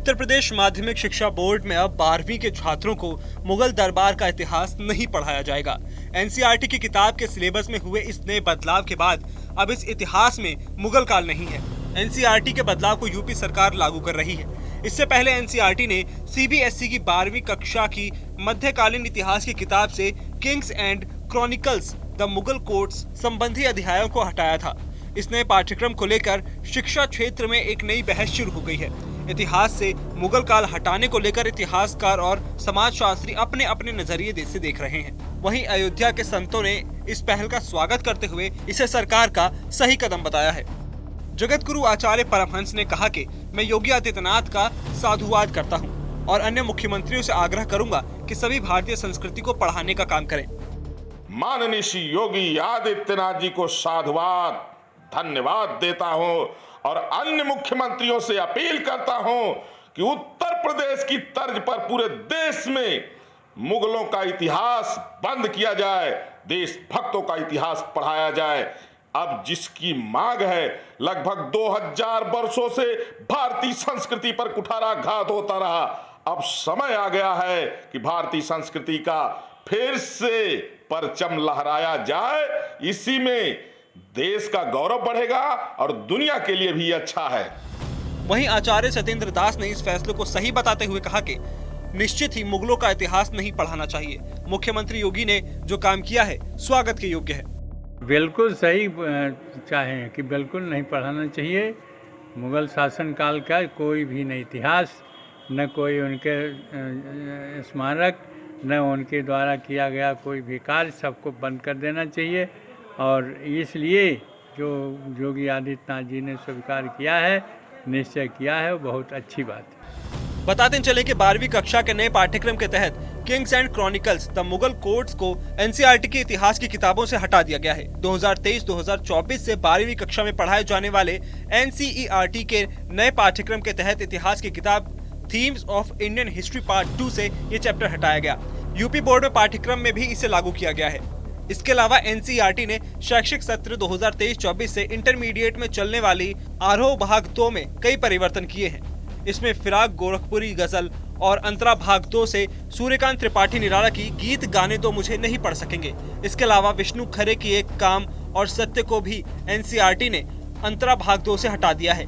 उत्तर प्रदेश माध्यमिक शिक्षा बोर्ड में अब 12वीं के छात्रों को मुगल दरबार का इतिहास नहीं पढ़ाया जाएगा। एनसीईआरटी की किताब के सिलेबस में हुए इस नए बदलाव के बाद अब इस इतिहास में मुगल काल नहीं है। एनसीईआरटी के बदलाव को यूपी सरकार लागू कर रही है। इससे पहले एनसीईआरटी ने सीबीएसई की 12वीं कक्षा की मध्यकालीन इतिहास की किताब से Kings and chronicles the Mughal courts संबंधी अध्यायों को हटाया था। इस नए पाठ्यक्रम को लेकर शिक्षा क्षेत्र में एक नई बहस शुरू हो गई है। इतिहास से मुगल काल हटाने को लेकर इतिहासकार और समाजशास्त्री अपने अपने नजरिए से देख रहे हैं। वहीं अयोध्या के संतों ने इस पहल का स्वागत करते हुए इसे सरकार का सही कदम बताया है। जगत गुरु आचार्य परमहंस ने कहा कि मैं योगी आदित्यनाथ का साधुवाद करता हूं और अन्य मुख्यमंत्रियों से आग्रह करूंगा कि सभी भारतीय संस्कृति को पढ़ाने का काम करें। माननीय श्री योगी आदित्यनाथ जी को साधुवाद धन्यवाद देता हूं और अन्य मुख्यमंत्रियों से अपील करता हूं कि उत्तर प्रदेश की तर्ज पर पूरे देश में मुगलों का इतिहास बंद किया जाए, देशभक्तों का इतिहास पढ़ाया जाए। अब जिसकी मांग है, लगभग 2000 वर्षों से भारतीय संस्कृति पर कुठाराघात होता रहा। अब समय आ गया है कि भारतीय संस्कृति का फिर से परचम लहराया जाए। इसी में देश का गौरव बढ़ेगा और दुनिया के लिए भी अच्छा है। वहीं आचार्य सत्येंद्र दास ने इस फैसले को सही बताते हुए कहा कि निश्चित ही मुगलों का इतिहास नहीं पढ़ाना चाहिए। मुख्यमंत्री योगी ने जो काम किया है स्वागत के योग्य है। बिल्कुल सही चाहें कि बिल्कुल नहीं पढ़ाना चाहिए। मुगल शासन काल का कोई भी न इतिहास, न कोई उनके स्मारक, न उनके द्वारा किया गया कोई भी कार्य, सबको बंद कर देना चाहिए। और इसलिए जो योगी आदित्यनाथ जी ने स्वीकार किया है, निश्चय किया है, वो बहुत अच्छी बात है। बताते चले कि 12वीं कक्षा के नए पाठ्यक्रम के तहत Kings and chronicles the Mughal courts को एनसीईआरटी के इतिहास की किताबों से हटा दिया गया है। 2023-2024 से 12वीं कक्षा में पढ़ाए जाने वाले एनसीईआरटी के नए पाठ्यक्रम के तहत इतिहास की किताब themes of Indian history part 2 से ये चैप्टर हटाया गया। यूपी बोर्ड में पाठ्यक्रम में भी इसे लागू किया गया है। इसके अलावा एनसीईआरटी ने शैक्षिक सत्र 2023-24 से इंटरमीडिएट में चलने वाली आरोह भाग 2 में कई परिवर्तन किए हैं। इसमें फिराक गोरखपुरी गजल और अंतरा भाग 2 से सूर्यकांत त्रिपाठी निराला की गीत गाने तो मुझे नहीं पढ़ सकेंगे। इसके अलावा विष्णु खरे की एक काम और सत्य को भी एनसीईआरटी ने अंतरा भाग 2 से हटा दिया है।